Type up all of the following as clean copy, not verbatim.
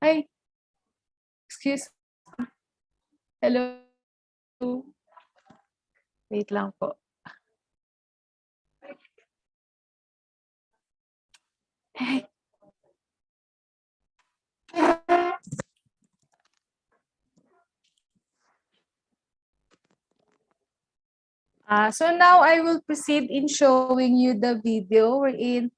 Ay, excuse. Hello. Wait lang po. Hey. So now I will proceed in showing you the video wherein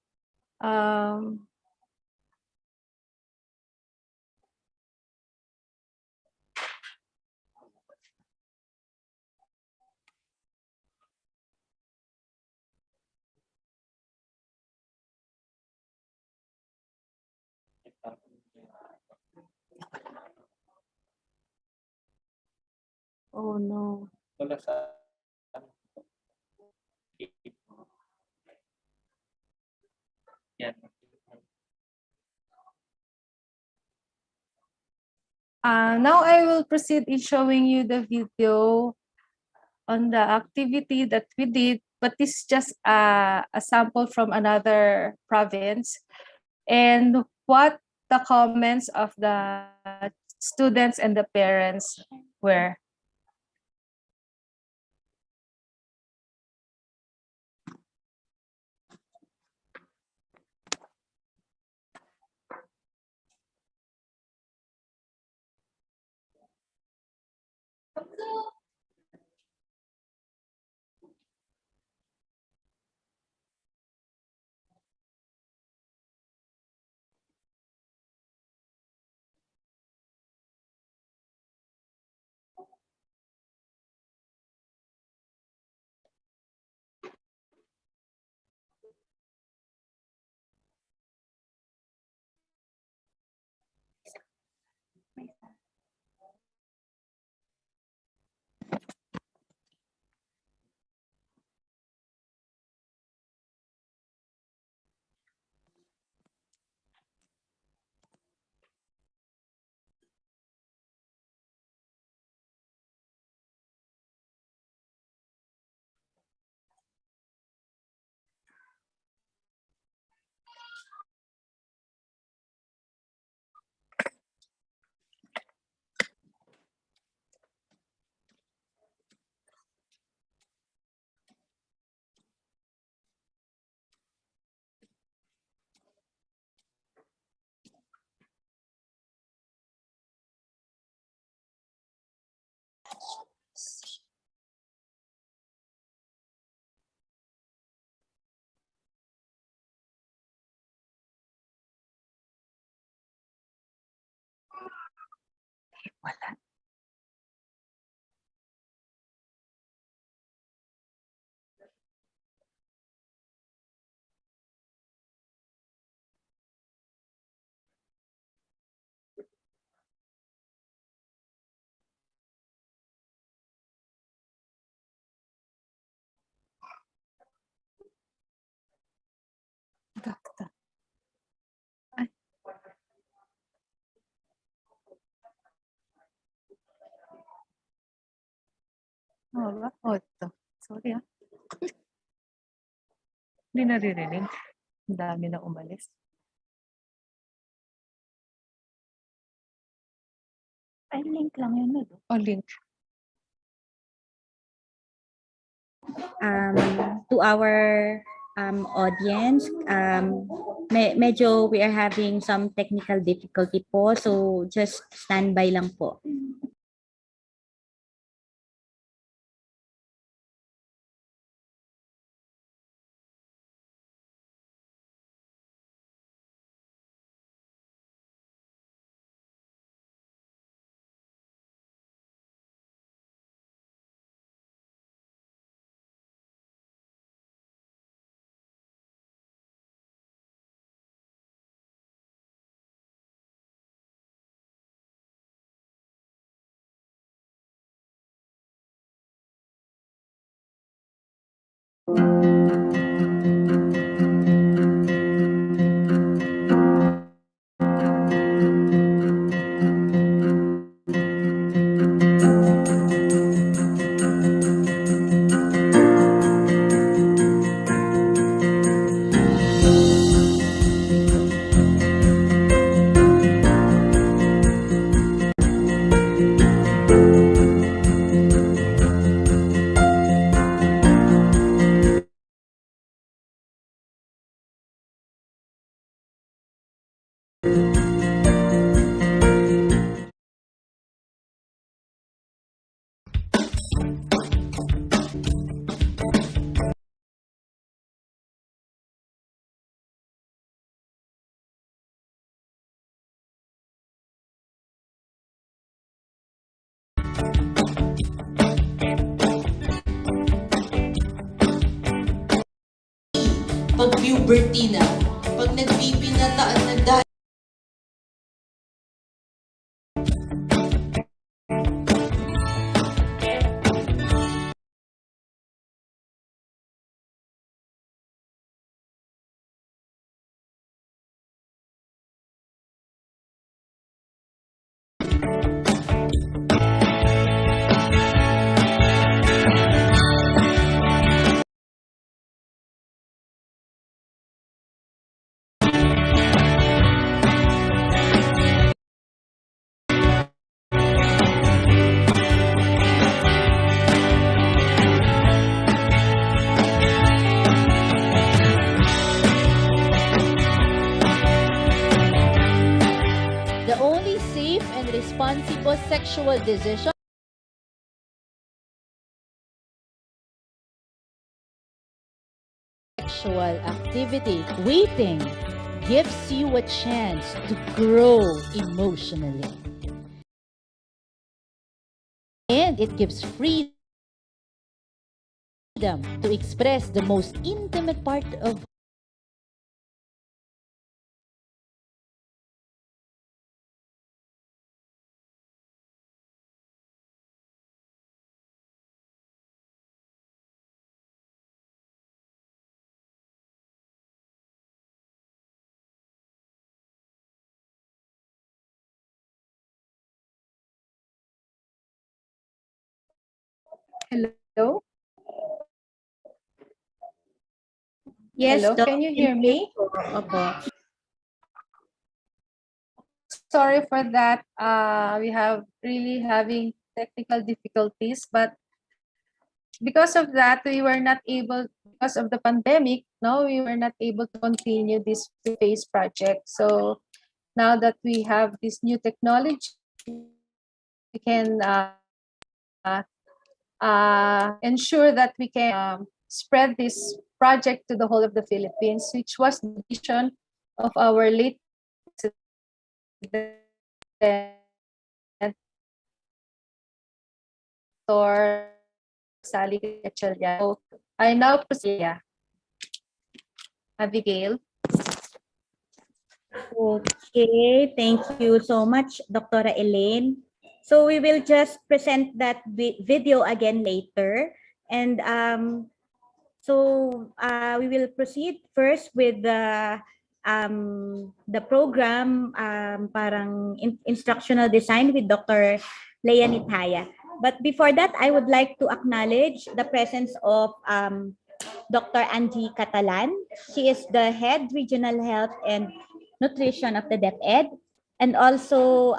oh no. Now I will proceed in showing you the video on the activity that we did, but this is just a sample from another province. And what the comments of the students and the parents were. Wala. Ay. Wala. Oh, ito. Sorry ah. Hindi naririnig. Ang dami na umalis. Ay, link lang yun. Oh, link. To our audience, medyo we are having some technical difficulty po, so just stand by lang po. Pag puberty na, pag nagpipinataan na dahil The only safe and responsible sexual decision sexual activity. Waiting gives you a chance to grow emotionally. And it gives freedom to express the most intimate part of Hello? Yes, Hello, Doc. can you hear me? Opo. Sorry for that. We have really having technical difficulties, but because of that, we were not able, because of the pandemic, no, we were not able to continue this phase project. So now that we have this new technology, we can ensure that we can spread this project to the whole of the Philippines, which was the vision of our late president, Dr. Sally Gatchalian. So I now proceed. Abigail. Okay, thank you so much, Dr. Elaine. So we will just present that video again later. And we will proceed first with the program, parang instructional design with Dr. Leia Nithaya. But before that, I would like to acknowledge the presence of Dr. Angie Catalan. She is the Head Regional Health and Nutrition of the DepEd. And also,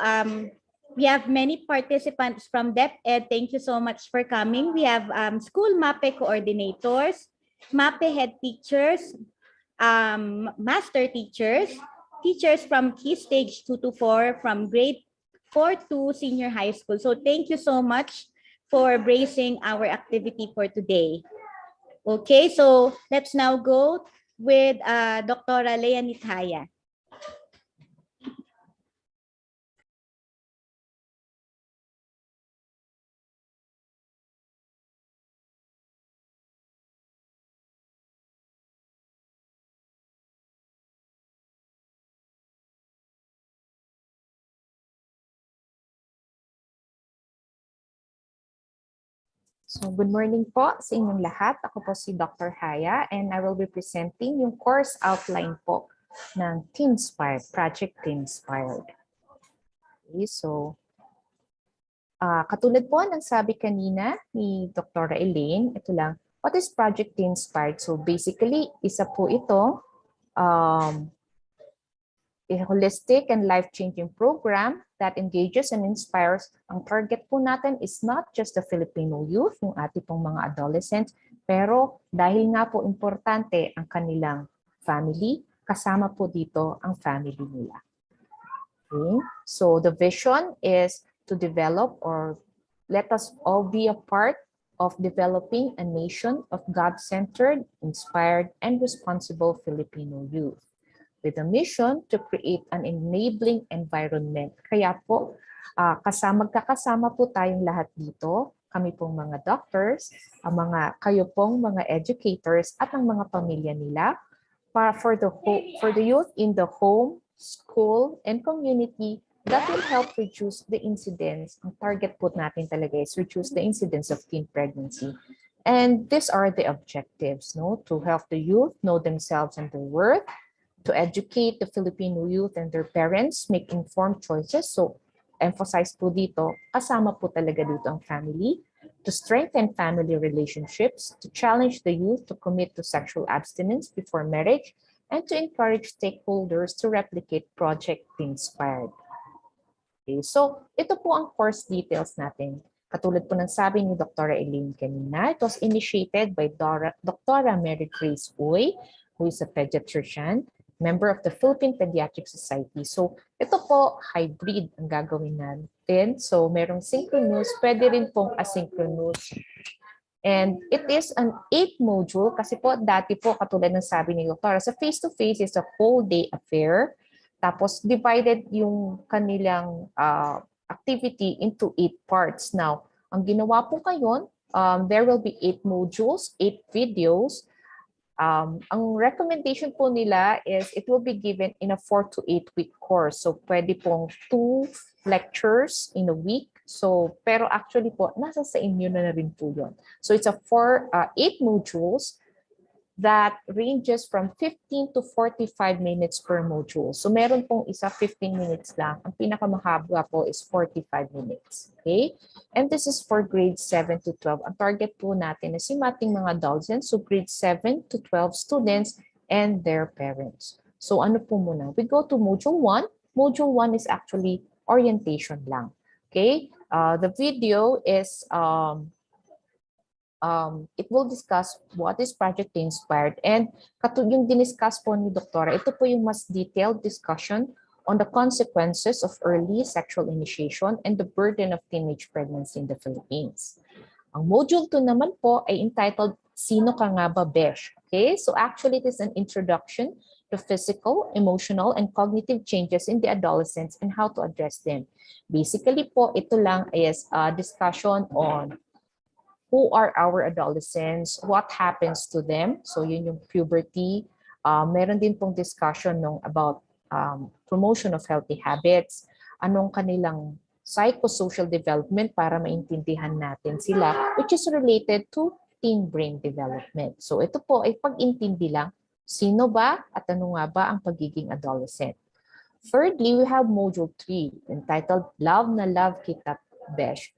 we have many participants from DepEd. Thank you so much for coming. We have school MAPE coordinators, MAPE head teachers, master teachers, teachers from Key Stage 2 to 4, from grade 4 to senior high school. So thank you so much for bracing our activity for today. Okay, so let's now go with Dr. Leia Nithaya. So good morning po sa inyong lahat. Ako po si Dr. Haya and I will be presenting yung course outline po ng Teenspire, Project Teenspired. Okay, so katulad po ng sabi kanina ni Dr. Elaine, ito lang, what is Project Teenspired? So basically, isa po ito a holistic and life-changing program that engages and inspires. Ang target po natin is not just the Filipino youth, yung ating pong mga adolescents, pero dahil nga po importante ang kanilang family, kasama po dito ang family nila. Okay? So the vision is to develop, or let us all be a part of developing a nation of God-centered, inspired, and responsible Filipino youth. with a mission to create an enabling environment. Kaya po, magkakasama po tayong lahat dito. Kami pong mga doctors, kayo pong mga educators at ang mga pamilya nila for the youth in the home, school, and community that will help reduce the incidence. Ang target po natin talaga is reduce the incidence of teen pregnancy. And these are the objectives, no? To help the youth know themselves and their worth, to educate the Filipino youth and their parents, make informed choices. So, emphasize po dito, kasama po talaga dito ang family, to strengthen family relationships, to challenge the youth to commit to sexual abstinence before marriage, and to encourage stakeholders to replicate Project Inspired. Okay, so ito po ang course details natin. Katulad po ng sabi ni Dr. Elaine kanina, it was initiated by Dr. Mary Grace Uy, who is a pediatrician, member of the Philippine Pediatric Society. So ito po, hybrid ang gagawin natin. So merong synchronous, pwede rin pong asynchronous. And it is an 8 module kasi po dati po katulad ng sabi ni Dr. sa face-to-face is a whole day affair. Tapos divided yung kanilang activity into 8 parts. Now, ang ginawa po ngayon, there will be 8 modules, 8 videos. Ang recommendation po nila is it will be given in a 4 to 8 week course. So, pwede pong 2 lectures in a week. So, pero actually po, nasa sa inyo na rin po yun. So, it's a 8 modules that ranges from 15 to 45 minutes per module. So meron pong isa 15 minutes lang. Ang pinakamahaba po is 45 minutes. Okay? And this is for grades 7 to 12. Ang target po natin is yung ating mga adolescents, so grades 7 to 12 students and their parents. So ano po muna? We go to module 1. Module 1 is actually orientation lang. Okay? The video is it will discuss what is Project Inspired, and yung diniscuss po ni Doktora, ito po yung mas detailed discussion on the consequences of early sexual initiation and the burden of teenage pregnancy in the Philippines. Ang module 2 naman po ay entitled Sino Ka Nga Ba, Besh? Okay, so actually it is an introduction to physical, emotional, and cognitive changes in the adolescents and how to address them. Basically po, ito lang is a discussion on who are our adolescents, what happens to them. So yun yung puberty. Meron din pong discussion about promotion of healthy habits, anong kanilang psychosocial development para maintindihan natin sila, which is related to teen brain development. So ito po ay pag-intindi lang, sino ba at ano nga ba ang pagiging adolescent. Thirdly, we have module 3 entitled Love na Love Kita, Besh.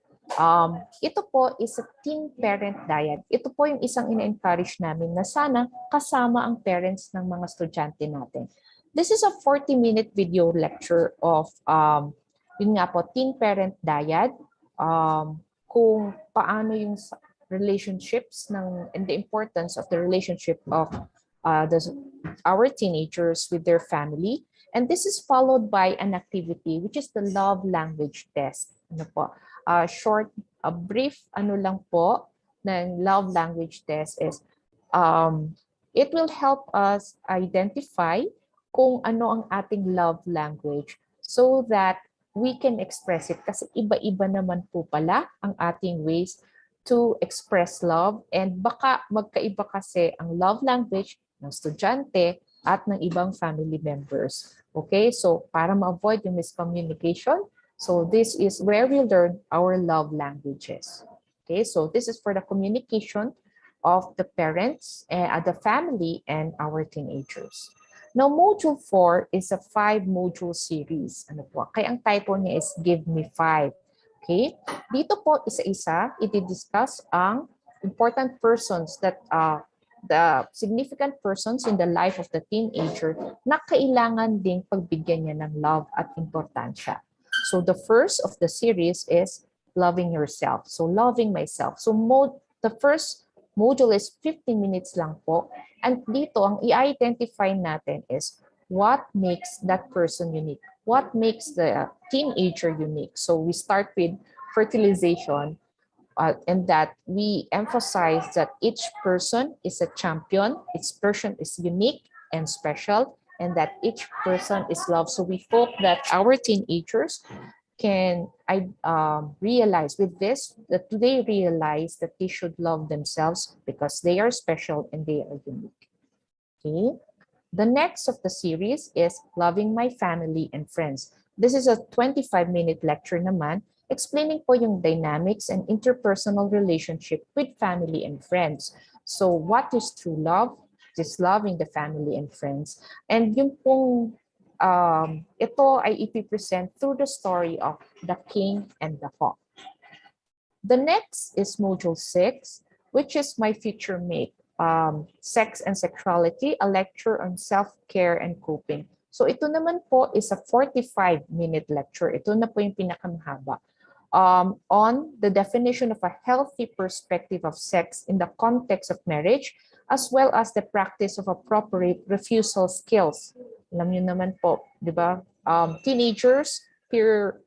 Ito po is a teen parent diet. Ito po yung isang ina-encourage namin na sana kasama ang parents ng mga estudyante natin. This is a 40-minute video lecture of yun nga po, teen parent diet, kung paano yung relationships and the importance of the relationship of our teenagers with their family. And this is followed by an activity which is the love language test. Ano po? A brief lang po ng love language test is it will help us identify kung ano ang ating love language so that we can express it kasi iba-iba naman po pala ang ating ways to express love and baka magkaiba kasi ang love language ng estudyante at ng ibang family members. Okay, so para ma-avoid yung miscommunication, so this is where we learn our love languages. Okay, so this is for the communication of the parents, the family, and our teenagers. Now, Module 4 is a 5-module series. Ano po? Kaya ang title niya is Give Me 5. Okay, dito po isa-isa, i-discuss ang important persons that the significant persons in the life of the teenager na kailangan ding pagbigyan niya ng love at importansya. So the first of the series is loving yourself. So loving myself. So the first module is 15 minutes lang po. And dito, ang i-identify natin is what makes that person unique. What makes the teenager unique. So we start with fertilization and that we emphasize that each person is a champion. Each person is unique and special. and that each person is loved. So we hope that our teenagers can realize with this, that they realize that they should love themselves because they are special and they are unique. Okay. The next of the series is Loving My Family and Friends. This is a 25-minute lecture naman, explaining po yung dynamics and interpersonal relationship with family and friends. So what is true love? Just loving the family and friends. And yung pong ito ay ipipresent through the story of the king and the hawk. The next is Module 6, which is My Future Mate, Sex and Sexuality, a lecture on self-care and coping. So ito naman po is a 45-minute lecture. Ito na po yung pinakamahaba. On the definition of a healthy perspective of sex in the context of marriage, as well as the practice of appropriate refusal skills. Alam niyo naman po, di ba? Teenagers, peer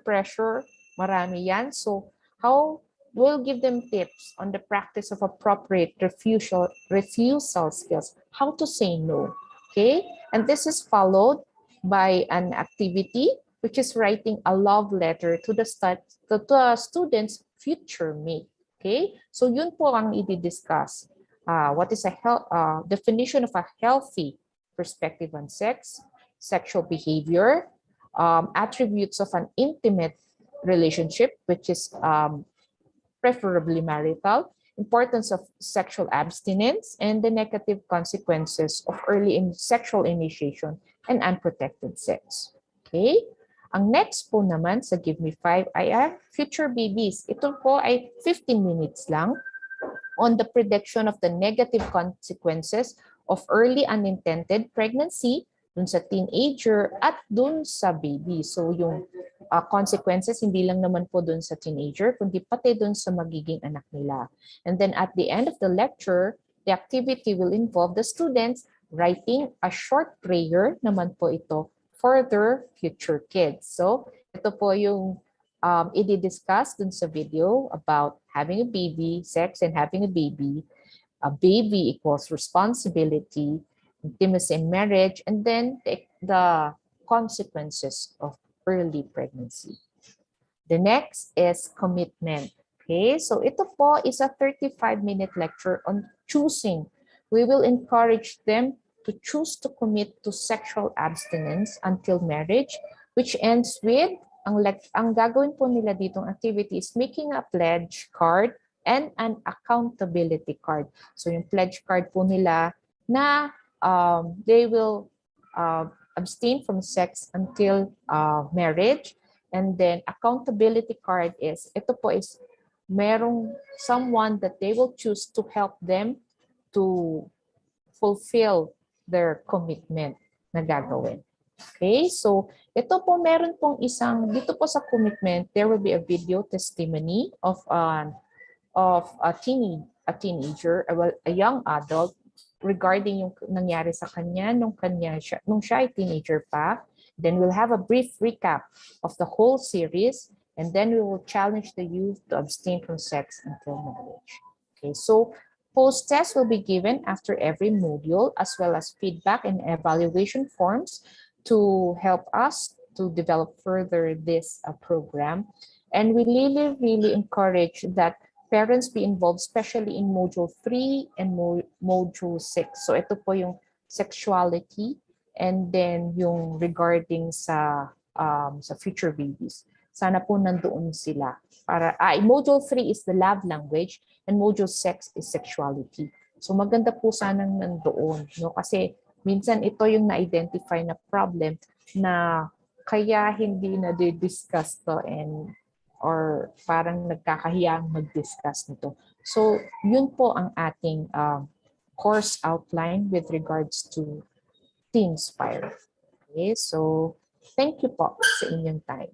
pressure, marami yan. So how we'll give them tips on the practice of appropriate refusal skills, how to say no. Okay, and this is followed by an activity which is writing a love letter to the student's future mate. Okay, so yun po ang i-discuss. What is a definition of a healthy perspective on sex, sexual behavior, attributes of an intimate relationship, which is preferably marital, importance of sexual abstinence, and the negative consequences of early sexual initiation and unprotected sex. Okay? Ang next po naman sa Give Me 5 ay future babies. Ito po ay 15 minutes lang on the prediction of the negative consequences of early unintended pregnancy dun sa teenager at dun sa baby. So yung consequences hindi lang naman po dun sa teenager, kundi pati dun sa magiging anak nila. And then at the end of the lecture, the activity will involve the students writing a short prayer naman po ito for their future kids. So ito po yung i-discuss dun sa video about having a baby, sex and having a baby. A baby equals responsibility, intimacy in marriage, and then the consequences of early pregnancy. The next is commitment. Okay, so ito po is a 35-minute lecture on choosing. We will encourage them to choose to commit to sexual abstinence until marriage, which ends with, ang gagawin po nila ditong activity is making a pledge card and an accountability card. So yung pledge card po nila na they will abstain from sex until marriage. And then accountability card is, ito po is merong someone that they will choose to help them to fulfill their commitment na gagawin. Okay, so ito po meron pong isang, dito po sa commitment, there will be a video testimony of a teenager, a young adult, regarding yung nangyari sa kanya nung siya ay teenager pa. Then we'll have a brief recap of the whole series, and then we will challenge the youth to abstain from sex until marriage. Okay, so post-test will be given after every module, as well as feedback and evaluation forms to help us to develop further this program. And we really, really encourage that parents be involved, especially in Module 3 and Module 6. So ito po yung sexuality, and then yung regarding sa future babies. Sana po nandoon sila. Module 3 is the love language, and Module 6 is sexuality. So maganda po sanang nandoon, no? Kasi minsan ito yung na-identify na problem na kaya hindi na discuss to or parang nagkakahiyang mag-discuss nito. So yun po ang ating course outline with regards to Yolo-Teenspire. Okay, so thank you po sa inyong time.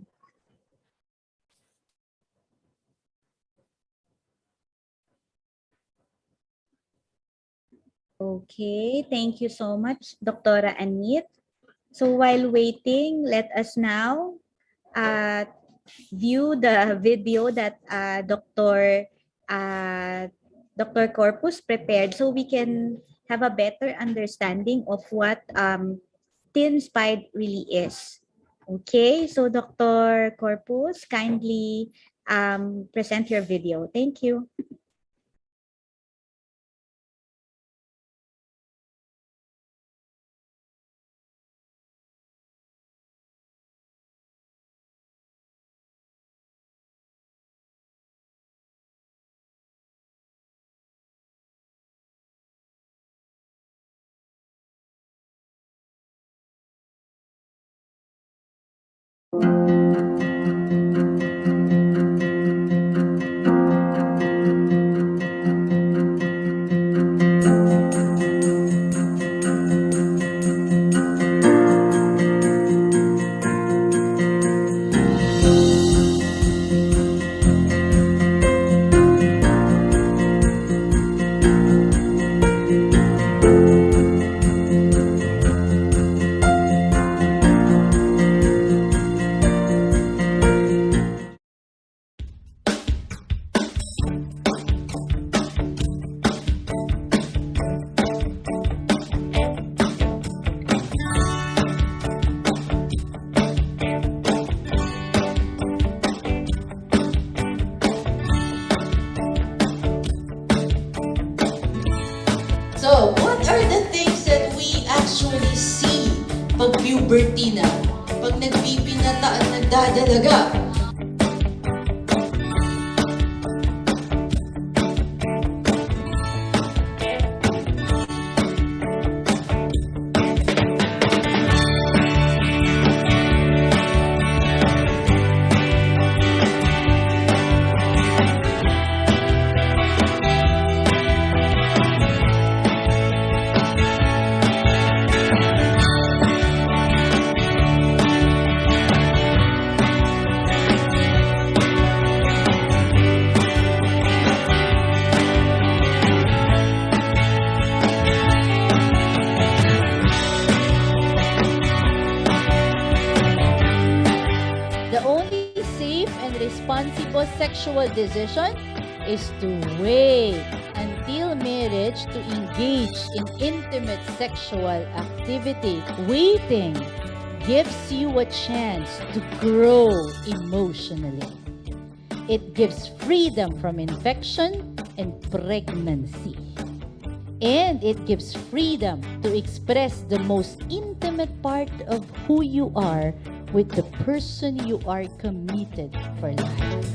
Okay, thank you so much, Dr. Anit. So while waiting, let us now view the video that Dr. Corpus prepared, so we can have a better understanding of what Yolo-Teenspire really is. Okay, so Dr. Corpus, kindly present your video. Thank you. So, what are the things that we actually see pag puberty na? Pag nagpipinata at nagdadalaga? The only safe and responsible sexual decision is to wait until marriage to engage in intimate sexual activity. Waiting gives you a chance to grow emotionally. It gives freedom from infection and pregnancy. And it gives freedom to express the most intimate part of who you are with the person you are committed for life.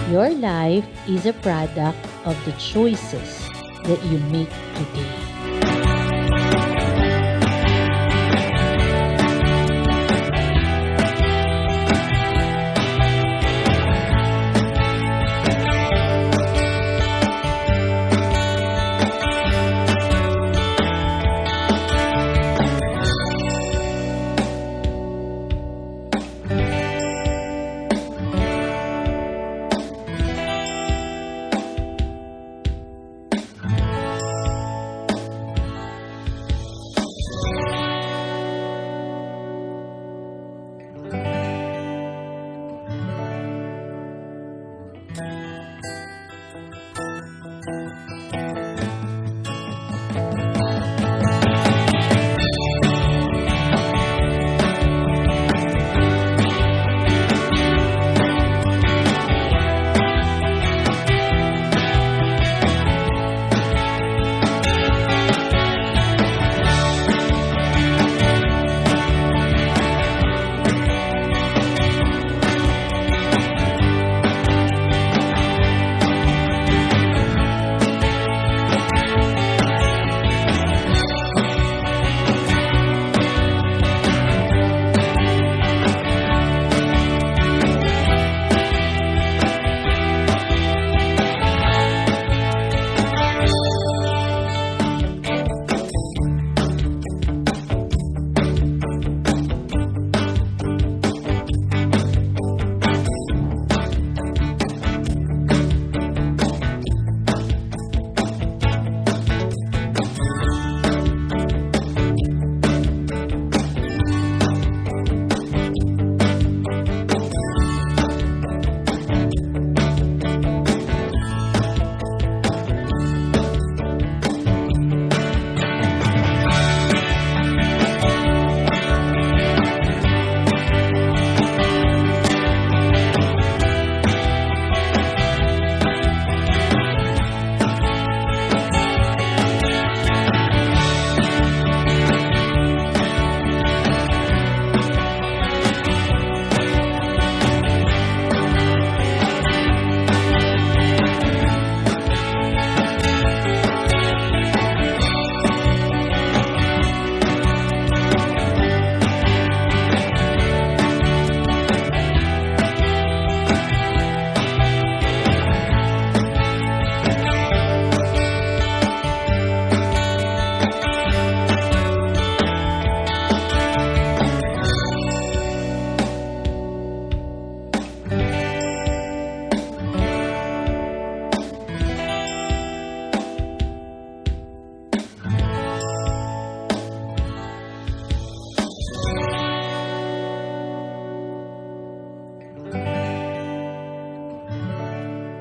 Your life is a product of the choices that you make today.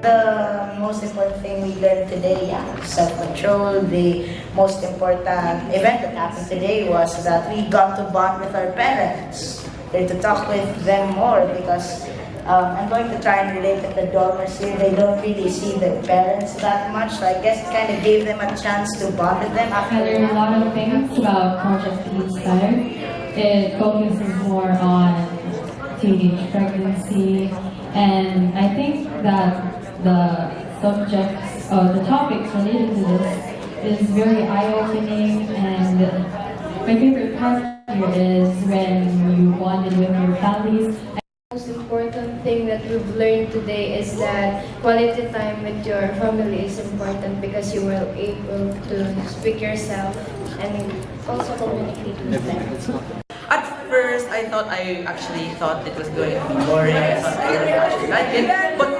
the most important thing we learned today, yeah, self-control. The most important event that happened today was that we got to bond with our parents. To talk with them more because I'm going to try and relate that the dormers here, they don't really see their parents that much. So I guess it kind of gave them a chance to bond with them. I learned a lot of things about Project Yolo-Teenspire. It focuses more on teenage pregnancy, and I think that the subjects, the topics related to this is very eye-opening, and my favorite part here is when you bonded with your families. The most important thing that we've learned today is that quality time with your family is important because you will able to speak yourself and also communicate with them. At first, I actually thought it was going to be boring. I thought I didn't actually like it, but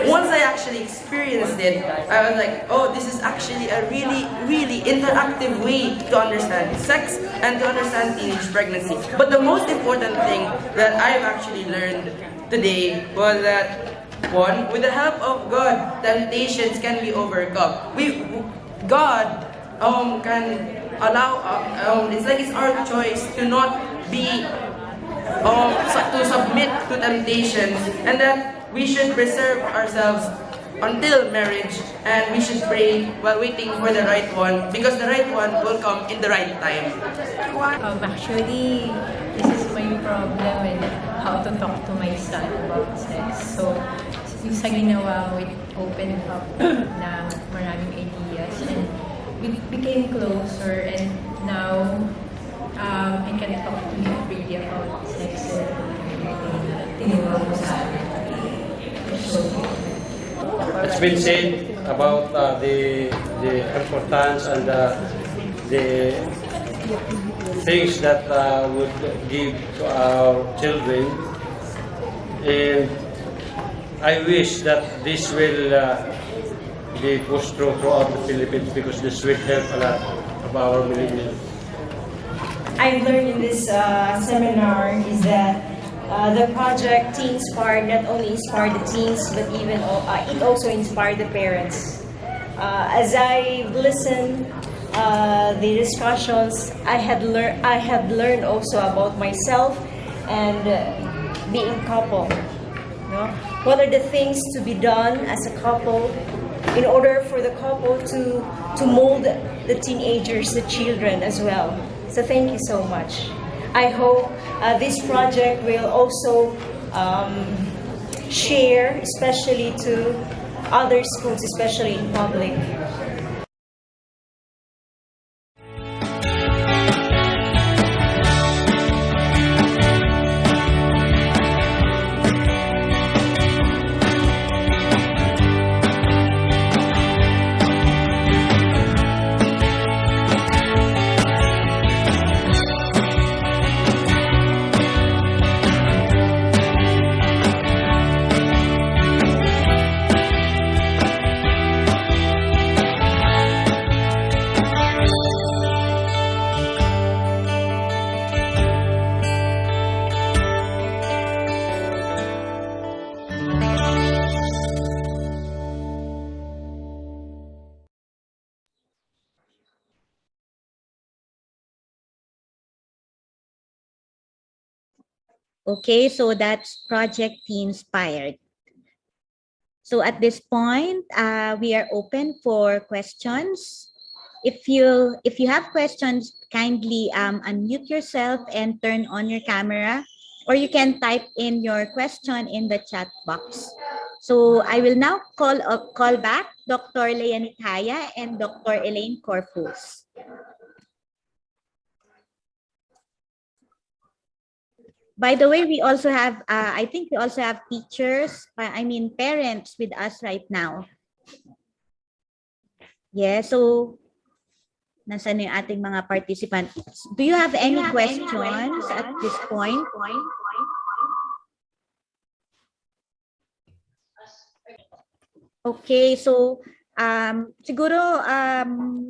once I actually experienced it, I was like, oh, this is actually a really, really interactive way to understand sex and to understand teenage pregnancy. But the most important thing that I've actually learned today was that, one, with the help of God, temptations can be overcome. God can allow, it's like it's our choice to not be, to submit to temptations, and that we should preserve ourselves until marriage, and we should pray while waiting for the right one, because the right one will come in the right time. Actually, this is my problem and how to talk to my son about sex. So, yung sa ginawa, we opened up na maraming ideas and we became closer, and now I can talk to him freely about sex and tiniwala ko sa akin. It's been said about the importance and the things that would give to our children, and I wish that this will be pushed throughout the Philippines, because this will help a lot of our millennials. I've learned in this seminar is that the project Teenspire not only inspired the teens, but even it also inspired the parents. As I listened the discussions, I had learned also about myself and being couple. You know? What are the things to be done as a couple in order for the couple to mold the teenagers, the children as well. So thank you so much. I hope this project will also share, especially to other schools, especially in public. Okay, so that's Project Teenspire. So at this point, we are open for questions. If you have questions, kindly unmute yourself and turn on your camera, or you can type in your question in the chat box. So I will now call back Dr. Leonit Haya and Dr. Elaine Corpus. By the way, we also have, I think we also have teachers, parents with us right now. Yeah, so, nasaan yung ating mga participants? Do you have any questions at this point? Okay, so, siguro,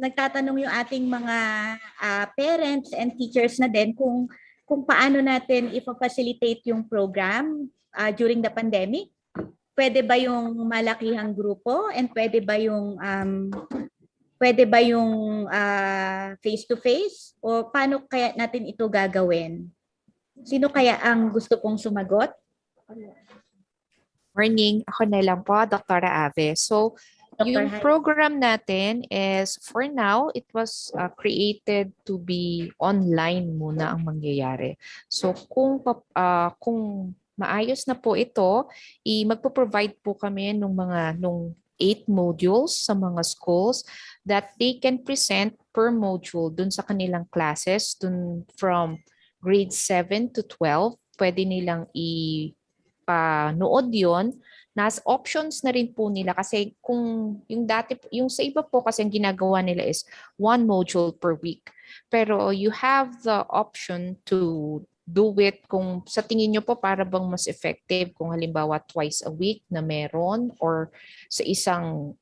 nagtatanong yung ating mga parents and teachers na din kung paano natin i-facilitate yung program during the pandemic. pwede ba yung malakihang grupo and pwede ba yung face-to-face o paano kaya natin ito gagawin? Sino kaya ang gusto pong sumagot? Morning, ako na lang po, Dr. Ave. So, yung Dr. Hai. program natin is, for now, it was created to be online muna ang mangyayari. So, kung maayos na po ito, magpo-provide po kami nung 8 modules sa mga schools that they can present per module dun sa kanilang classes, dun from grade 7 to 12, pwede nilang ipanood yon. Nas options na rin po nila kasi kung yung sa iba po kasi ang ginagawa nila is 1 module per week. Pero you have the option to do it kung sa tingin nyo po para bang mas effective kung halimbawa twice a week na meron or sa isang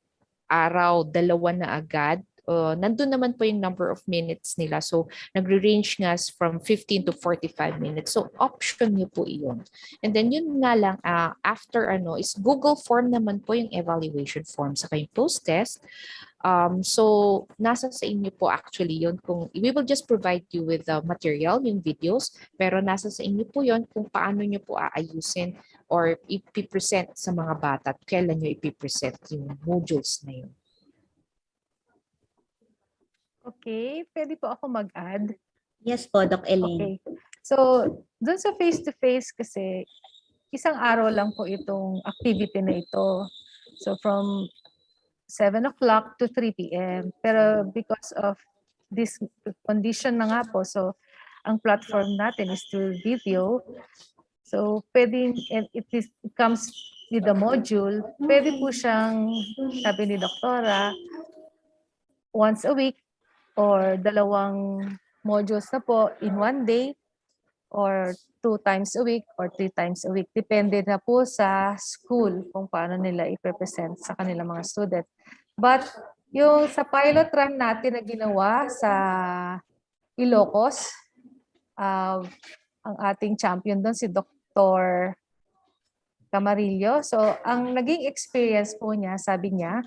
araw, 2 na agad. Nandun naman po yung number of minutes nila. So, nagre-range nga from 15 to 45 minutes. So, option nyo po iyon. And then, yun nga lang, after is Google form naman po yung evaluation form sa kayong post-test. So, nasa sa inyo po actually yun. We will just provide you with the material, yung videos, pero nasa sa inyo po yun kung paano nyo po aayusin or ipipresent sa mga bata at kailan nyo ipipresent yung modules na yun. Okay, pwede po ako mag-add. Yes po, Doc Elaine. Okay. So, dun sa face-to-face kasi, isang araw lang po itong activity na ito. So, from 7 o'clock to 3 p.m. Pero because of this condition na nga po, so, ang platform natin is through video. So, pwedeng, and it comes with the module, pwede po siyang, sabi ni Doktora, once a week, or 2 modules na po in 1 day, or 2 times a week, or 3 times a week. Depende na po sa school kung paano nila i-present sa kanilang mga student. But yung sa pilot run natin na ginawa sa Ilocos, ang ating champion doon si Dr. Camarillo. So ang naging experience po niya, sabi niya,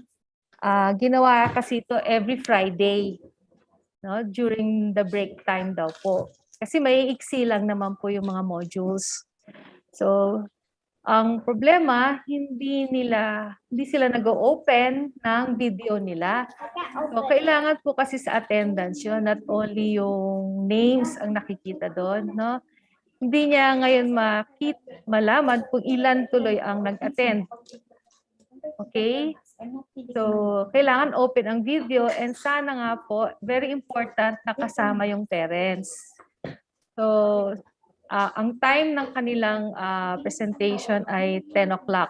ginawa kasi ito every Friday. No, during the break time daw po. Kasi may iksi lang naman po yung mga modules. So, ang problema, hindi sila nag-open ng video nila. So, kailangan po kasi sa attendance yun, not only yung names ang nakikita doon, no? Hindi niya ngayon malaman kung ilan tuloy ang nag-attend. Okay? So, kailangan open ang video and sana nga po, very important na kasama yung parents. So, ang time ng kanilang presentation ay 10 o'clock.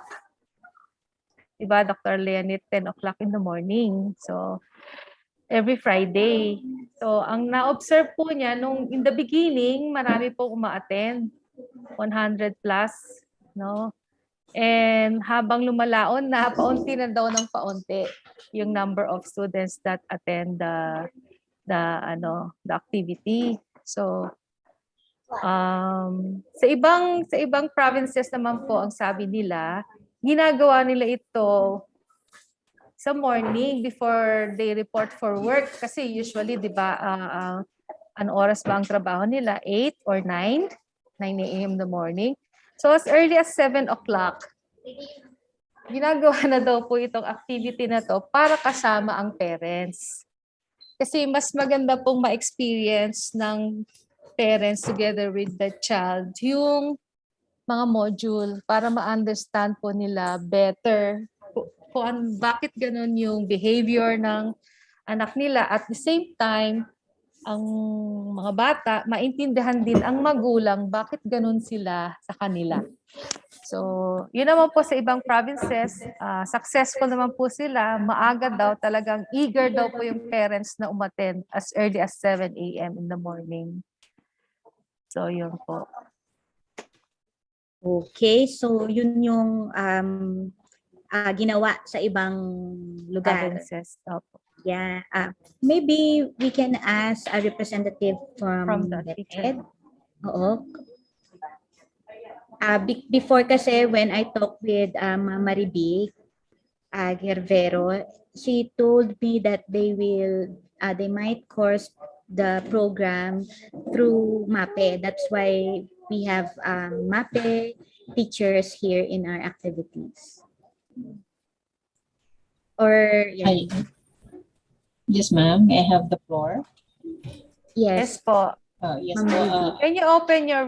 Diba, Dr. Leonid, 10 o'clock in the morning. So, every Friday. So, ang na-observe po niya, in the beginning, marami po uma-attend. 100 plus, no? And habang lumalaon na, paunti na daw ng paunti yung number of students that attend the activity. So sa ibang provinces naman po ang sabi nila, ginagawa nila ito sa morning before they report for work kasi usually 'di ba ano oras ba ang trabaho nila? 8 or 9 a.m. in the morning. So as early as 7 o'clock, ginagawa na daw po itong activity na to para kasama ang parents. Kasi mas maganda pong ma-experience ng parents together with the child yung mga module para ma-understand po nila better bakit ganun yung behavior ng anak nila. At the same time, ang mga bata, maintindihan din ang magulang bakit ganun sila sa kanila. So, yun naman po sa ibang provinces, successful naman po sila, maaga daw, talagang eager daw po yung parents na umattend as early as 7 a.m. in the morning. So, yun po. Okay, so yun yung ginawa sa ibang lugar. Provinces. Opo. Yeah. Maybe we can ask a representative from the the teacher. Ed. Oo. Before kasi when I talked with Maribi Guervero, she told me that they might course the program through MAPE. That's why we have MAPE teachers here in our activities. Or yeah. Yes, ma'am. May I have the floor? Yes Yes. po. Yes Ma'am po. Ruby. Can you open your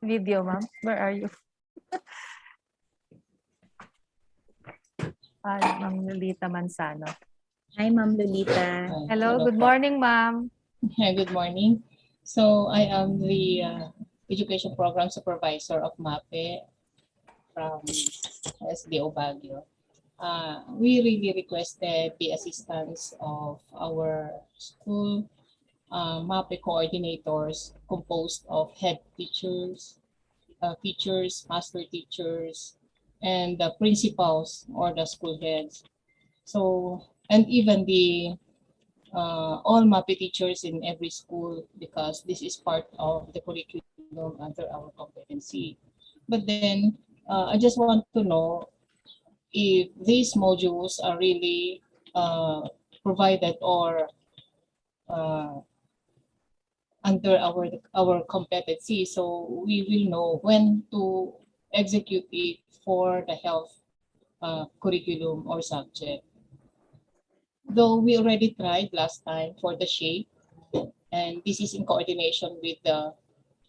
video, ma'am? Where are you? Ma'am Lolita Manzano. Hi, Ma'am Lolita. Hello, good morning, ma'am. Good morning. So I am the Education Program Supervisor of MAPE from SDO Baguio. We really requested the assistance of our school MAPE coordinators composed of head teachers, teachers, master teachers, and the principals or the school heads. So, and even the all MAPE teachers in every school, because this is part of the curriculum under our competency. But then I just want to know if these modules are really provided or under our competency, so we will know when to execute it for the health curriculum or subject. Though we already tried last time for the shape, and this is in coordination with the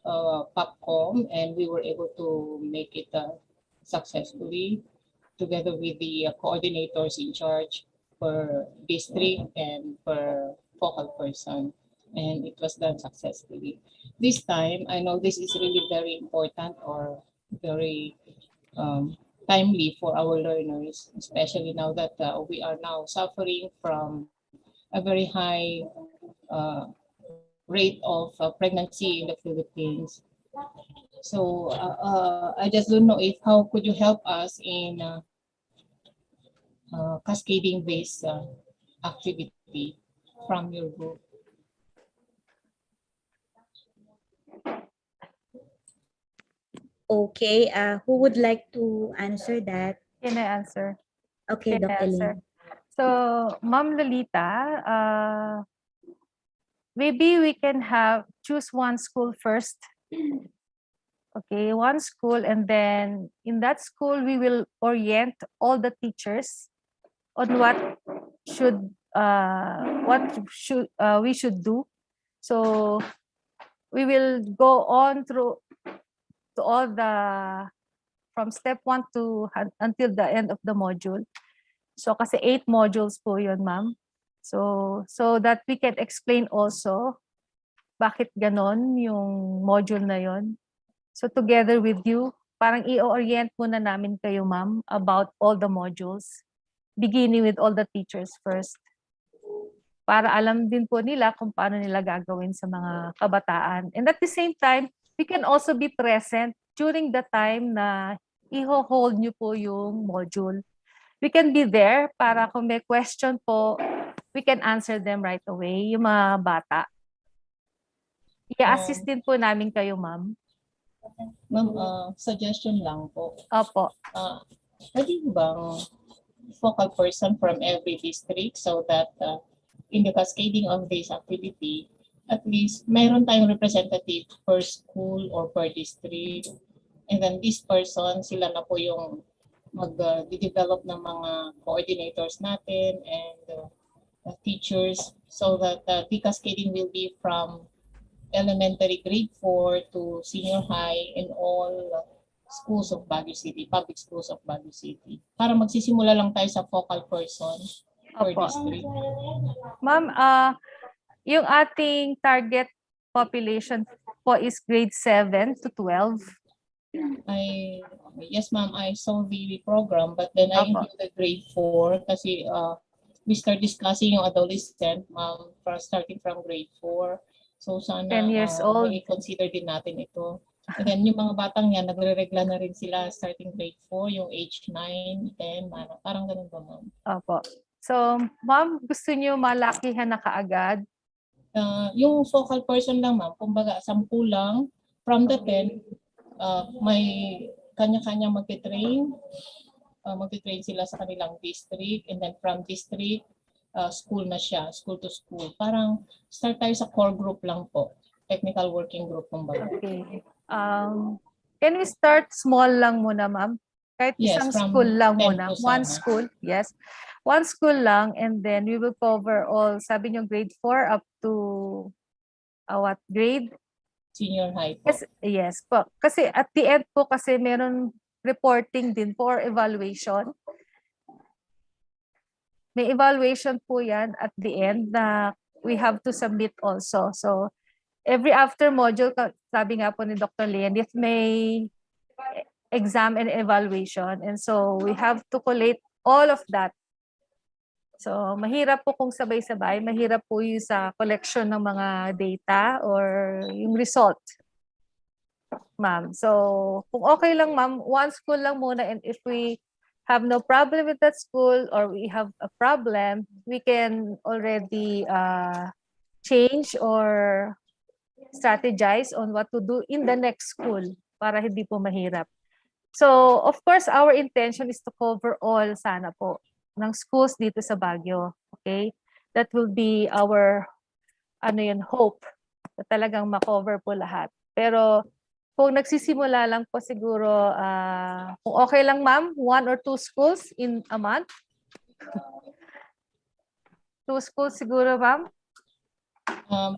PAPCOM, and we were able to make it successfully together with the coordinators in charge per district and per focal person, and it was done successfully. This time, I know this is really very important or very timely for our learners, especially now that we are now suffering from a very high rate of pregnancy in the Philippines. So I just don't know if how could you help us in cascading based activity from your group. Okay, who would like to answer that? Can I answer? Okay, Can I Doc answer? Elaine. So, Ma'am Lolita, maybe we can choose one school first. Okay, one school, and then in that school we will orient all the teachers on we should do. So we will go on through to all from step 1 to until the end of the module. So kasi 8 modules po yun, ma'am. So that we can explain also bakit ganon yung module na yon. So together with you, parang i-orient muna namin kayo, ma'am, about all the modules, beginning with all the teachers first. Para alam din po nila kung paano nila gagawin sa mga kabataan. And at the same time, we can also be present during the time na i-hold nyo po yung module. We can be there para kung may question po, we can answer them right away, yung mga bata. I-assist din po namin kayo, ma'am. Ma'am, suggestion lang po. Opo. Pwede bang focal person from every district so that in the cascading of this activity, at least mayroon tayong representative per school or per district. And then this person, sila na po yung mag-develop ng mga coordinators natin and teachers so that the cascading will be from elementary grade 4 to senior high in all schools of Baguio City, public schools of Baguio City. Para magsisimula lang tayo sa focal person per district. Ma'am, yung ating target population po is grade 7 to 12. Yes, ma'am, I saw the program, but then I included grade 4 kasi we start discussing yung adolescent, ma'am, starting from grade 4. So sana 10 years old. may consider din natin ito. And then yung mga batang yan, nagre-regla na rin sila starting grade 4, yung age 9, 10, parang ganun ba, ma'am? Opo. So, ma'am, gusto niyo malakihan na kaagad? Yung focal person lang, ma'am, kumbaga 10 lang from the 10, may kanya-kanya magte-train. Magte-train sila sa kanilang district, and then from district, school na siya, school to school. Parang start tayo sa core group lang po. Technical working group kumbaga. Okay. Can we start small lang muna, ma'am? Kahit Yes, isang from school lang 10 muna. to One sana. school, yes. One school lang, and then we will cover all, sabi niyo grade 4 up to what grade? Senior high po. Yes po. Kasi at the end po kasi meron reporting din for evaluation. May evaluation po yan at the end na we have to submit also. So every after module, sabi nga po ni Dr. Leandis, may exam and evaluation. And so we have to collate all of that. So mahirap po kung sabay-sabay, mahirap po yung sa collection ng mga data or yung result. Ma'am. So kung okay lang ma'am, one school lang muna, and if we have no problem with that school or we have a problem, we can already change or strategize on what to do in the next school para hindi po mahirap. So, of course, our intention is to cover all sana po ng schools dito sa Baguio. Okay? That will be our hope na talagang makover po lahat. Pero kung nagsisimula lang po siguro, kung okay lang ma'am, 1 or 2 schools in a month. 2 schools siguro ma'am.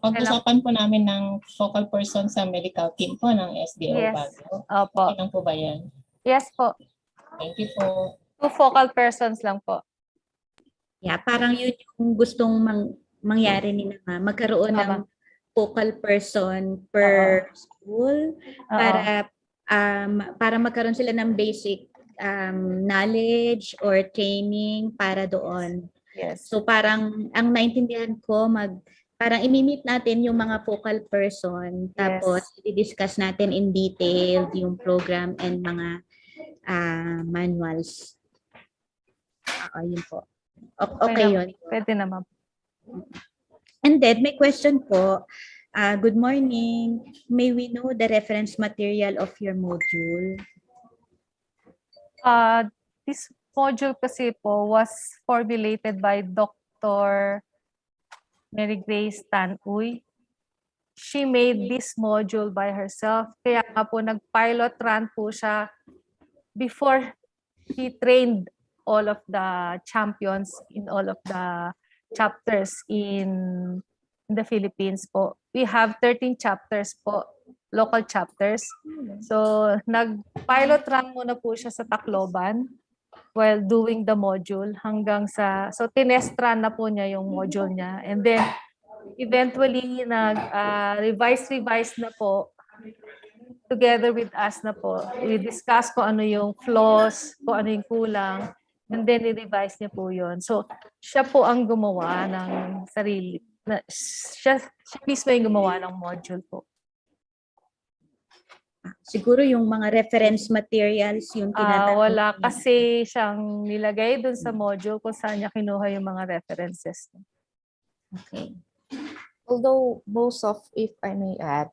Pag-usapan po namin ng focal person sa medical team po ng SDO Yes. Baguio. Opo. Okay lang po ba yan? Yes po. Thank you po. 2 focal persons lang po. Yeah, parang yun yung gustong mangyari ni Ma'am. Magkaroon ng focal person per school para magkaroon sila ng basic knowledge or training para doon. Yes. So parang ang naintindihan ko parang imi-meet natin yung mga focal person, tapos i-discuss natin in detail yung program and mga manuals. Yun po. Okay yun. Pwede naman. And then, may question po. Good morning. May we know the reference material of your module? This module kasi po was formulated by Dr. Mary Grace Tanuy. She made this module by herself. Kaya nga po nag-pilot run po siya before he trained all of the champions in all of the chapters in the Philippines po. We have 13 chapters po, local chapters. So, nag-pilot run muna po siya sa Tacloban while doing the module hanggang sa, so tinest run na po niya yung module niya. And then, eventually, nag-revise na po together with us na po. We discuss kung ano yung flaws, kung ano yung kulang, and then i-revise niya po yun. So, siya po ang gumawa ng sarili. Siya mismo yung gumawa ng module po. Siguro yung mga reference materials yung tinatanong. Wala kasi siyang nilagay dun sa module kung saan niya kinuha yung mga references. Okay. Although most of, if I may add,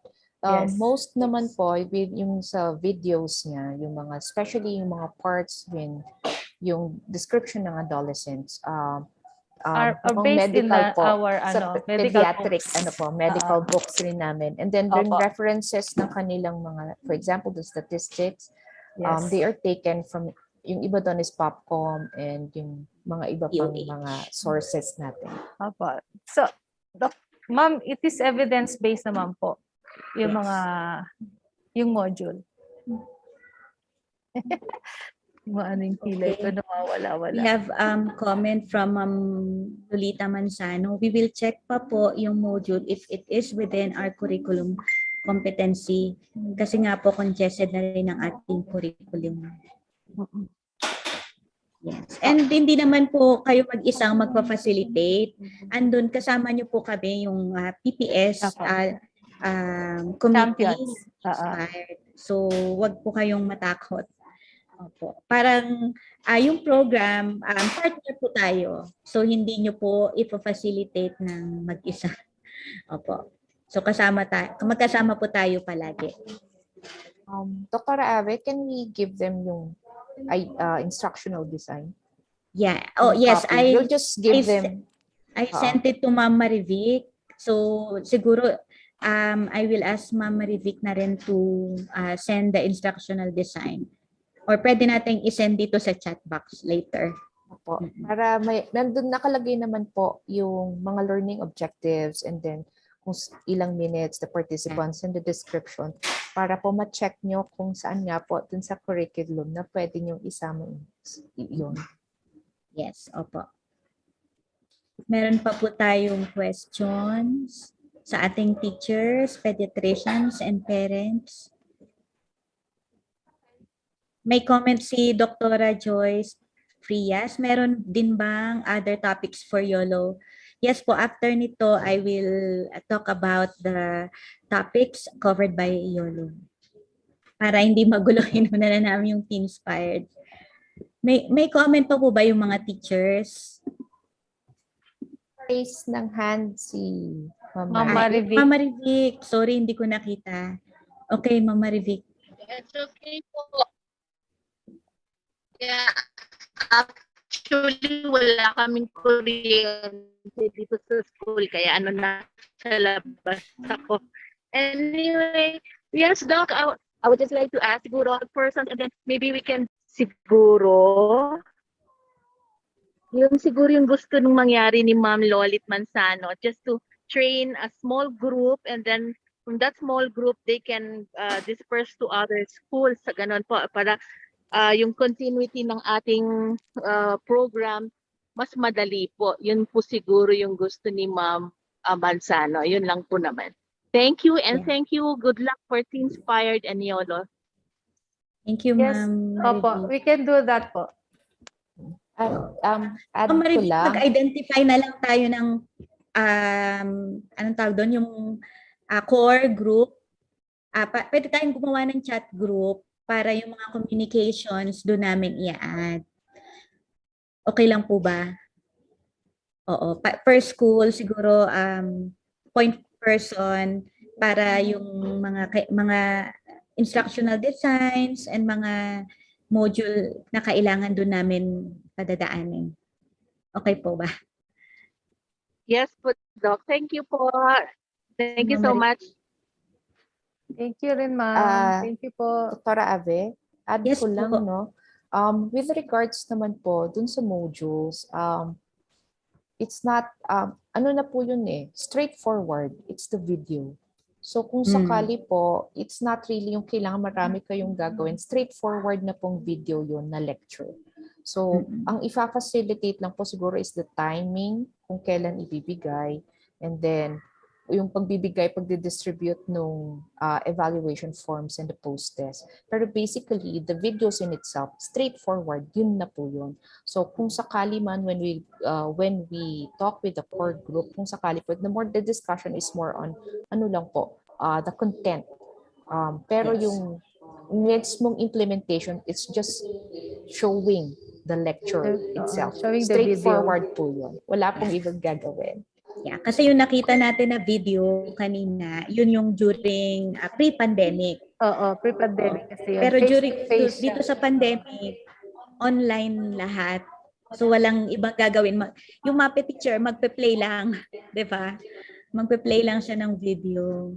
most naman po, yung sa videos niya, yung mga, especially yung mga parts din, yung description ng adolescents, are based in our pediatric medical books rin namin. And then yung references ng kanilang mga, for example, the statistics, they are taken from, yung iba doon is Popcom and yung mga iba pang mga sources natin. So, ma'am, it is evidence-based naman po yung mga, yung module. Yung kilay ko nawawala-wala. We have comment from Lolita Manzano. We will check pa po yung module if it is within our curriculum competency. Kasi nga po congested na rin ang ating curriculum. Yes. And hindi naman po kayo mag-isang magpa-facilitate. Andun kasama niyo po kami yung PPS committee. So wag po kayong matakot. Opo. Parang yung program, partner po tayo. So hindi nyo po ipa-facilitate ng mag-isa. Opo. So magkasama po tayo palagi. Dr. Ave, can we give them yung instructional design? Yeah. Oh, yes. Copy. We'll just give them. I sent it to Ma'am Marivic. So, siguro, I will ask Ma'am Marivic na rin to send the instructional design. Or pwede nating isend dito sa chat box later. Po. Para nandun nakalagay naman po yung mga learning objectives and then kung ilang minutes, the participants and the description para po ma-check nyo kung saan nga po dun sa curriculum na pwede nyo isama yun. Yes, opo. Meron pa po tayong questions sa ating teachers, pediatricians, and parents. May comment si Dr. Joyce Frias. Meron din bang other topics for YOLO? Yes po, after nito, I will talk about the topics covered by YOLO. Para hindi maguluhin na namin yung Teenspire. May comment pa po ba yung mga teachers? Raise ng hand si Mama Rivic. Mama Rivic. Sorry, hindi ko nakita. Okay, Mama Rivic. It's okay po. Yeah, actually, wala kaming kuryente dito sa school. Kaya na sa labas ako. Anyway, yes, Doc, I would just like to ask siguro persons and then maybe we can siguro yung gusto nung mangyari ni Ma'am Lolit Manzano, just to train a small group and then from that small group they can disperse to other schools sa ganon po para yung continuity ng ating program mas madali po. Yun po siguro yung gusto ni Ma'am Manzano. Yun lang po naman. Thank you and thank you. Good luck for Teenspire and YOLO. Thank you, Yes, Ma'am. opo. We can do that po. Add Ma'am ko Marivic, lang. mag-identify na lang tayo ng anong tawag doon, yung core group. Pwede tayong gumawa ng chat group para yung mga communications doon namin i-add. Okay lang po ba? Oo. Per school, siguro point person para yung mga instructional designs and mga module na kailangan doon namin padadaanin. Okay po ba? Yes po, Doc. Thank you po. Thank you so much. Thank you rin, Ma'am. Thank you po. Dr. Ave, add Yes ko lang, po. no? With regards naman po dun sa modules, it's not, ano na po yun straightforward. It's the video. So kung sakali po, it's not really yung kailangan marami kayong gagawin. Straightforward na pong video yun na lecture. So ang ifa-facilitate lang po siguro is the timing, kung kailan ibibigay, and then yung pagbibigay, pagdidistribute nung evaluation forms and the post-test. Pero basically, the videos in itself, straightforward, yun na po yun. So kung sakali man, when we talk with the core group, kung sakali po, the discussion is more on, ano lang po, the content. Pero yung next mong implementation, it's just showing the lecture itself. Showing the Straightforward po yun. Wala pong ibang gagawin. Yeah, kasi yung nakita natin na video kanina, yun yung during pre-pandemic. Oo, pre-pandemic kasi yun. Pero during Face-to-face dito sa pandemic, online lahat. So walang ibang gagawin. Yung MAPE teacher, magpe-play lang. Di ba? Magpe-play lang siya ng video.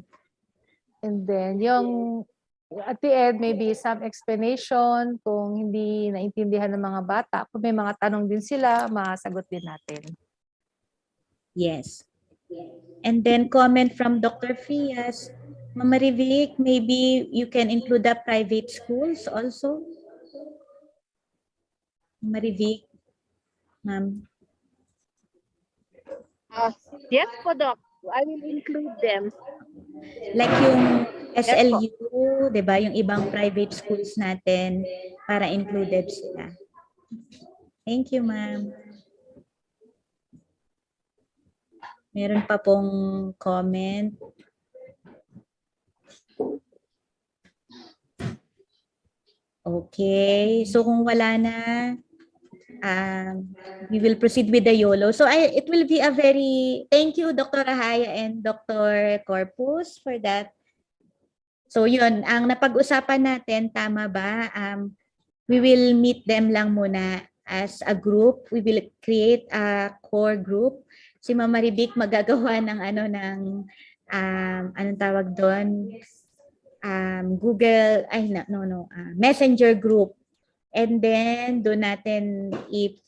And then, yung at the end, maybe some explanation kung hindi naintindihan ng mga bata. Kung may mga tanong din sila, masagot din natin. Yes. And then comment from Dr. Frias. Mama Rivic, maybe you can include the private schools also? Mama Rivic, ma'am. Yes po, Doc. I will include them. Like yung SLU, di ba? Yung ibang private schools natin para included sila. Thank you, ma'am. Meron pa pong comment. Okay. So kung wala na, we will proceed with the YOLO. So it will be a very, thank you, Dr. Rahaya and Dr. Corpus for that So yun, ang napag-usapan natin, tama ba? We will meet them lang muna as a group. We will create a core group. Si Mama Ribik magagawa ng anong tawag doon? Google, Messenger group. And then, doon natin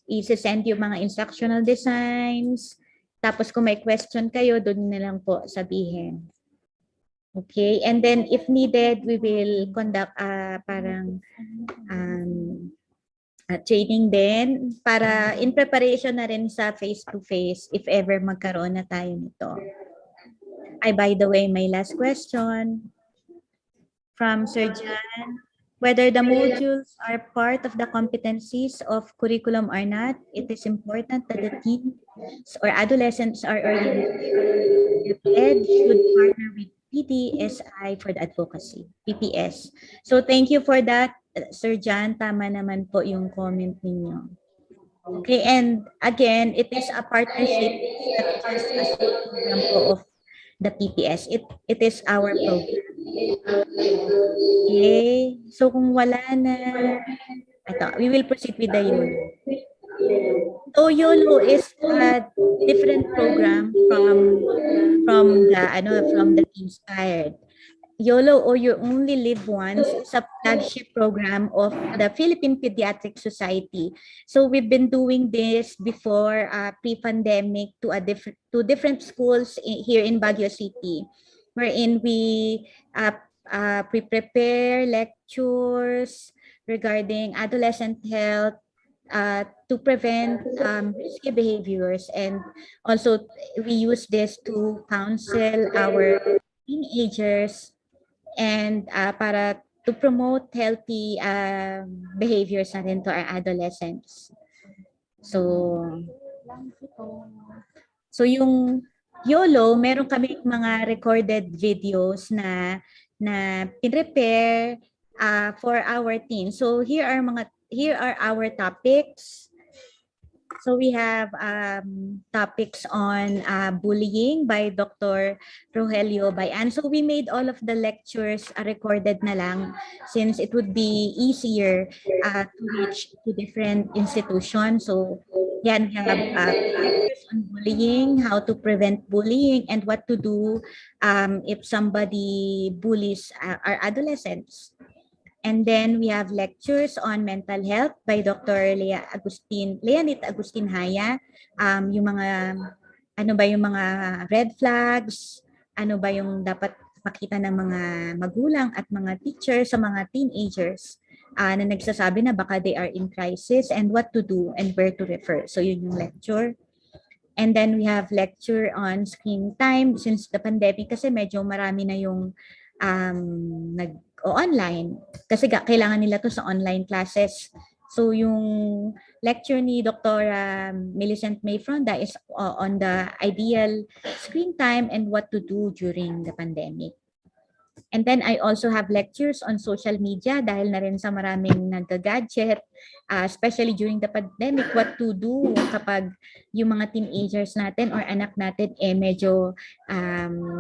i-send yung mga instructional designs. Tapos kung may question kayo, doon na lang po sabihin. Okay, and then if needed, we will conduct training din para in preparation na rin sa face-to-face if ever magkaroon na tayo nito. By the way, my last question from Sir Jan. Whether the modules are part of the competencies of curriculum or not, it is important that the teens or adolescents are oriented should partner with PDSI for the advocacy, PPS. So thank you for that, Sir John. Tama naman po yung comment ninyo. Okay, and again, it is a partnership, not just a program po of the PPS. It is our program. Okay, so kung wala na, we will proceed with the YOLO. So YOLO is a different program from the Teenspire. YOLO, or You Only Live Once, is a flagship program of the Philippine Pediatric Society. So we've been doing this before pre-pandemic to different schools here in Baguio City, wherein we prepare lectures regarding adolescent health to prevent risky behaviors, and also we use this to counsel our teenagers and para to promote healthy behaviors na rin to our adolescents. So yung YOLO, meron kami mga recorded videos na pinrepare for our teens. So here are our topics. So we have topics on bullying by Dr. Rogelio Bayan. So we made all of the lectures recorded na lang, since it would be easier to reach to different institutions. So yan, we have lectures on bullying, how to prevent bullying, and what to do if somebody bullies our adolescents. And then we have lectures on mental health by Dr. Leonit Agustin Haya. Yung mga, ano ba yung mga red flags, ano ba yung dapat makita ng mga magulang at mga teachers sa mga teenagers na nagsasabi na baka they are in crisis, and what to do and where to refer. So yun yung lecture. And then we have lecture on screen time since the pandemic, kasi medyo marami na yung online, kasi kailangan nila to sa online classes. So yung lecture ni Dr. Millicent May Fronda is on the ideal screen time and what to do during the pandemic. And then I also have lectures on social media dahil na rin sa maraming nag-gadget, especially during the pandemic, what to do kapag yung mga teenagers natin or anak natin medyo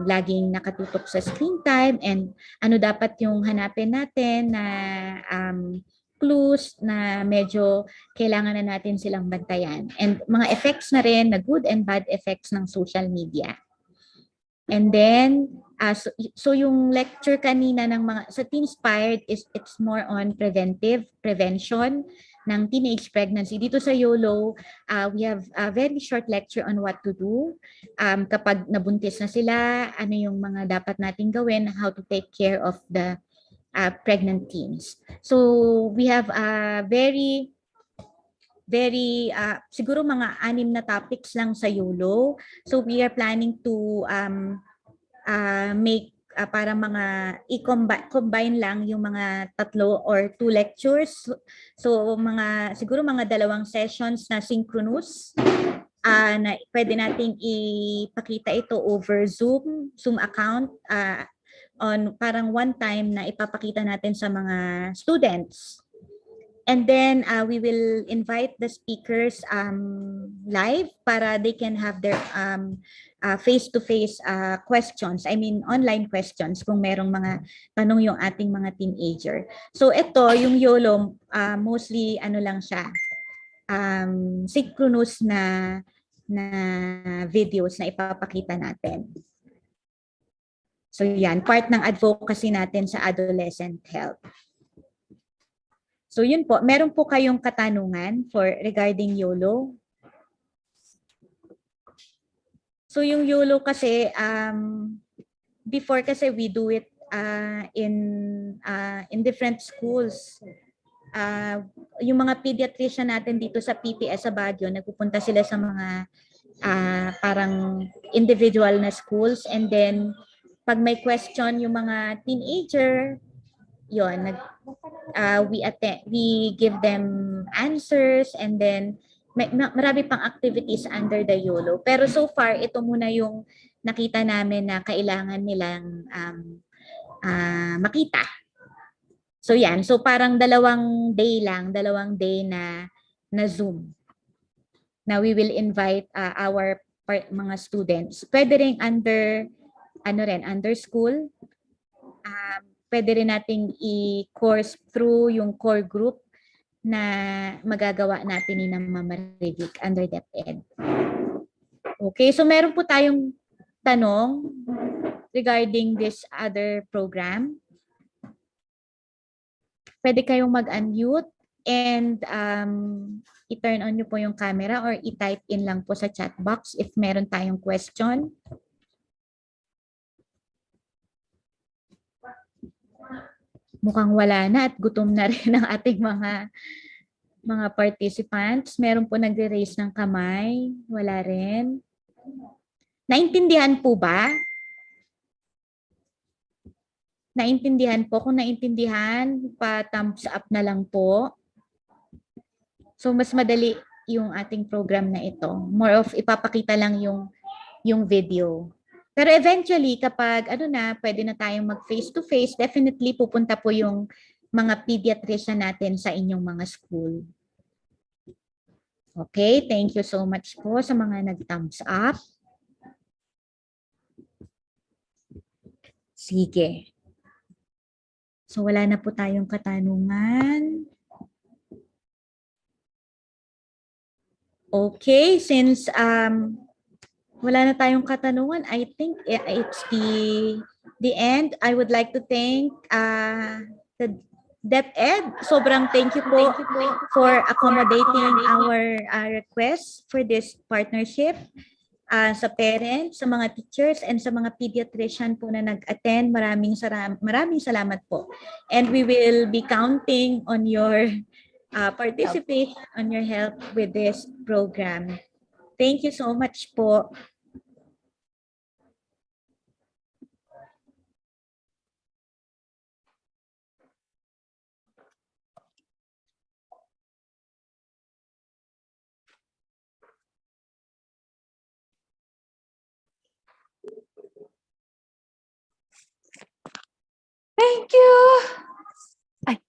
laging nakatutok sa screen time, and ano dapat yung hanapin natin na clues na medyo kailangan na natin silang bantayan, and mga effects na rin, na good and bad effects ng social media. And then, so yung lecture kanina ng mga sa Teenspire it's more on prevention ng teenage pregnancy. Dito sa YOLO, we have a very short lecture on what to do kapag nabuntis na sila, ano yung mga dapat nating gawin, how to take care of the pregnant teens. So we have a very siguro mga 6 na topics lang sa YOLO. So we are planning to make para mga i-combine lang yung mga 3 or 2 lectures. So siguro mga 2 sessions na synchronous na pwede nating ipakita ito over Zoom account on parang one time na ipapakita natin sa mga students. And then we will invite the speakers live para they can have their face-to-face questions, I mean online questions kung merong mga tanong yung ating mga teenager. So ito, yung YOLO, mostly ano lang siya, synchronous na videos na ipapakita natin. So yan, part ng advocacy natin sa adolescent health. So yun po, meron po kayong katanungan regarding YOLO? So yung YOLO kasi, before kasi we do it in different schools. Yung mga pediatrician natin dito sa PPS sa Baguio, nagpupunta sila sa mga parang individual na schools, and then pag may question yung mga teenager, yun, we give them answers, and then marami pang activities under the YOLO. Pero so far, ito muna yung nakita namin na kailangan nilang makita. So yan, so parang dalawang day na Zoom. Now we will invite our mga students. Pwede rin under school. Pwede rin nating i-course through yung core group na magagawa natin ni Ma'am Marivic under DepEd. Okay, so meron po tayong tanong regarding this other program. Pwede kayong mag-unmute and i-turn on nyo po yung camera or i-type in lang po sa chat box if meron tayong question. Mukhang wala na at gutom na rin ang ating mga participants. Meron po nagre-raise ng kamay. Wala rin. Naintindihan po ba? Naintindihan po. Kung naintindihan, pa-thumbs up na lang po. So mas madali yung ating program na ito. More of ipapakita lang yung video. Pero eventually, kapag pwede na tayong mag face-to-face, definitely pupunta po yung mga pediatrician natin sa inyong mga school. Okay, thank you so much po sa mga nag-thumbs up. Sige. So wala na po tayong katanungan. Okay, since wala na tayong katanungan, I think it's the end. I would like to thank the DepEd. Sobrang thank you po for accommodating our request for this partnership. Sa parents, sa mga teachers, and sa mga pediatrician po na nag-attend, maraming salamat po. And we will be counting on your participation, on your help with this program. Thank you so much po. Thank you. Ay.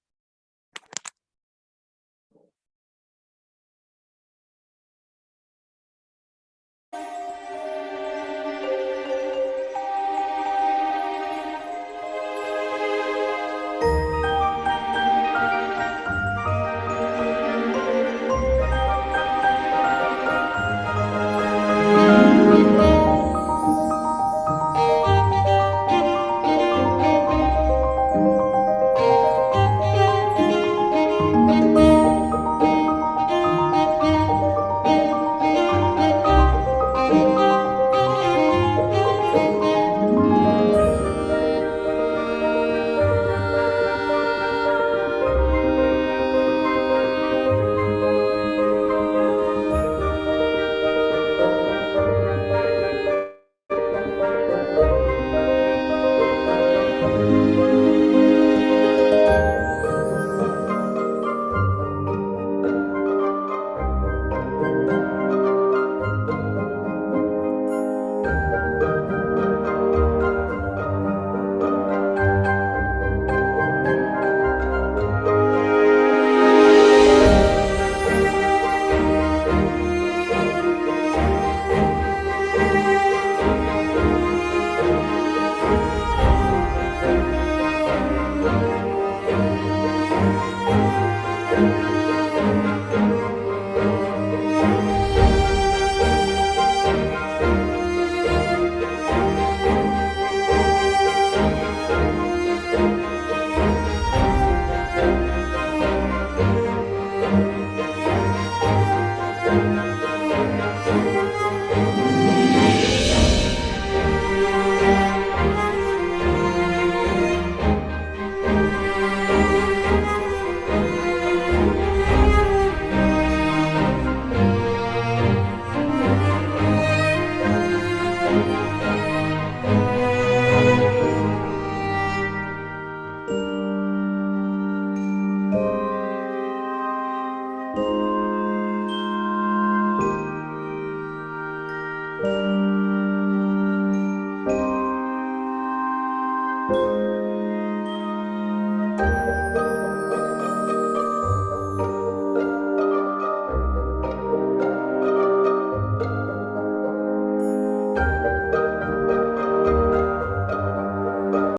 you.